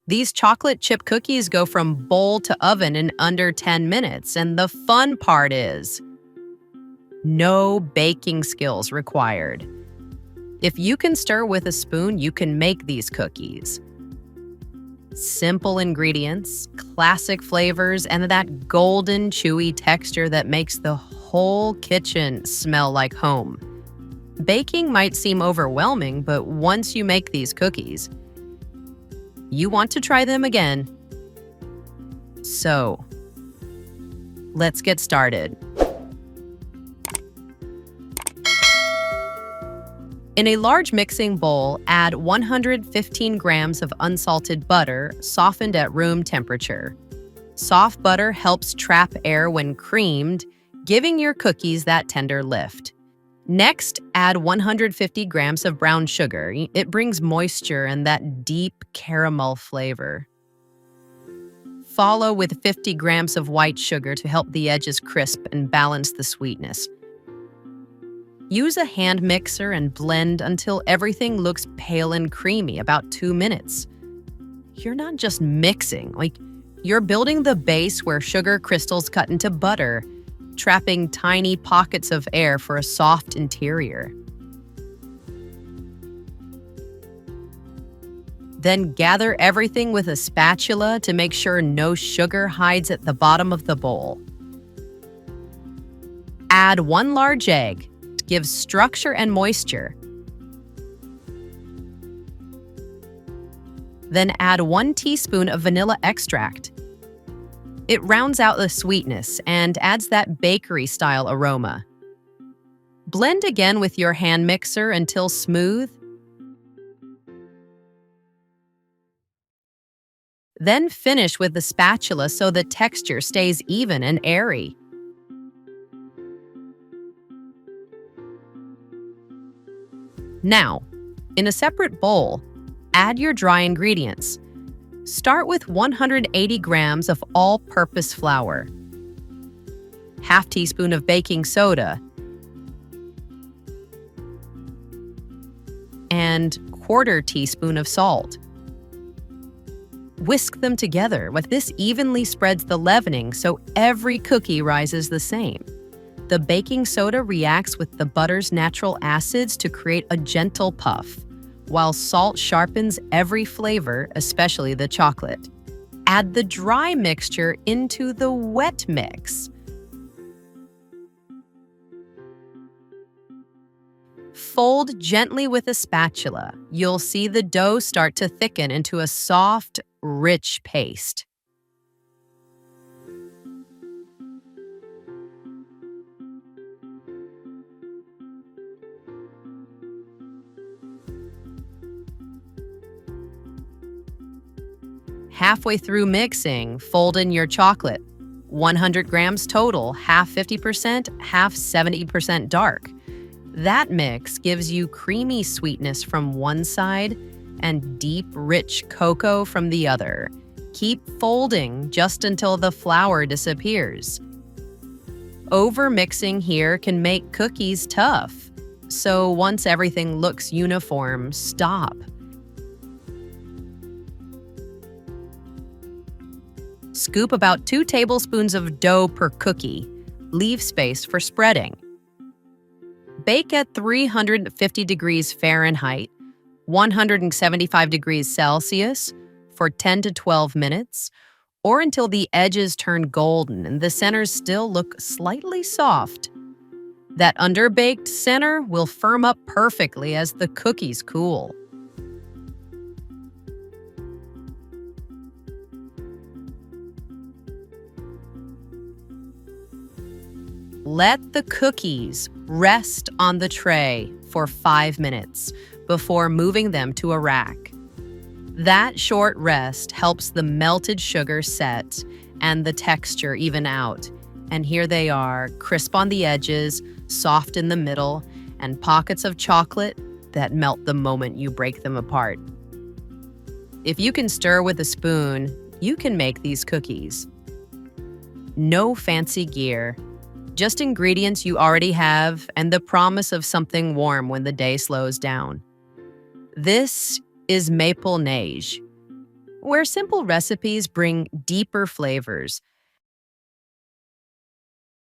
These chocolate chip cookies go from bowl to oven in under 10 minutes, and the fun part is no baking skills required. If you can stir with a spoon, you can make these cookies. Simple ingredients, classic flavors, and that golden, chewy texture that makes the whole kitchen smell like home. Baking might seem overwhelming, but once you make these cookies, you want to try them again. So, let's get started. In a large mixing bowl, add 115 grams of unsalted butter, softened at room temperature. Soft butter helps trap air when creamed, giving your cookies that tender lift. Next, add 150 grams of brown sugar. It brings moisture and that deep caramel flavor. Follow with 50 grams of white sugar to help the edges crisp and balance the sweetness. Use a hand mixer and blend until everything looks pale and creamy, about 2 minutes. You're not just mixing, you're building the base where sugar crystals cut into butter, trapping tiny pockets of air for a soft interior. Then gather everything with a spatula to make sure no sugar hides at the bottom of the bowl. Add 1 large egg. Gives structure and moisture. Then add 1 teaspoon of vanilla extract. It rounds out the sweetness and adds that bakery-style aroma. Blend again with your hand mixer until smooth. Then finish with the spatula so the texture stays even and airy. Now, in a separate bowl, add your dry ingredients. Start with 180 grams of all-purpose flour, half teaspoon of baking soda, and quarter teaspoon of salt. Whisk them together. This evenly spreads the leavening so every cookie rises the same. The baking soda reacts with the butter's natural acids to create a gentle puff, while salt sharpens every flavor, especially the chocolate. Add the dry mixture into the wet mix. Fold gently with a spatula. You'll see the dough start to thicken into a soft, rich paste. Halfway through mixing, fold in your chocolate. 100 grams total, half 50%, half 70% dark. That mix gives you creamy sweetness from one side and deep, rich cocoa from the other. Keep folding just until the flour disappears. Over-mixing here can make cookies tough, so once everything looks uniform, stop. Scoop about 2 tablespoons of dough per cookie. Leave space for spreading. Bake at 350 degrees Fahrenheit, 175 degrees Celsius for 10 to 12 minutes, or until the edges turn golden and the centers still look slightly soft. That underbaked center will firm up perfectly as the cookies cool. Let the cookies rest on the tray for 5 minutes before moving them to a rack. That short rest helps the melted sugar set and the texture even out. And here they are, crisp on the edges, soft in the middle, and pockets of chocolate that melt the moment you break them apart. If you can stir with a spoon, you can make these cookies. No fancy gear. Just ingredients you already have and the promise of something warm when the day slows down. This is Maple Neige, where simple recipes bring deeper flavors.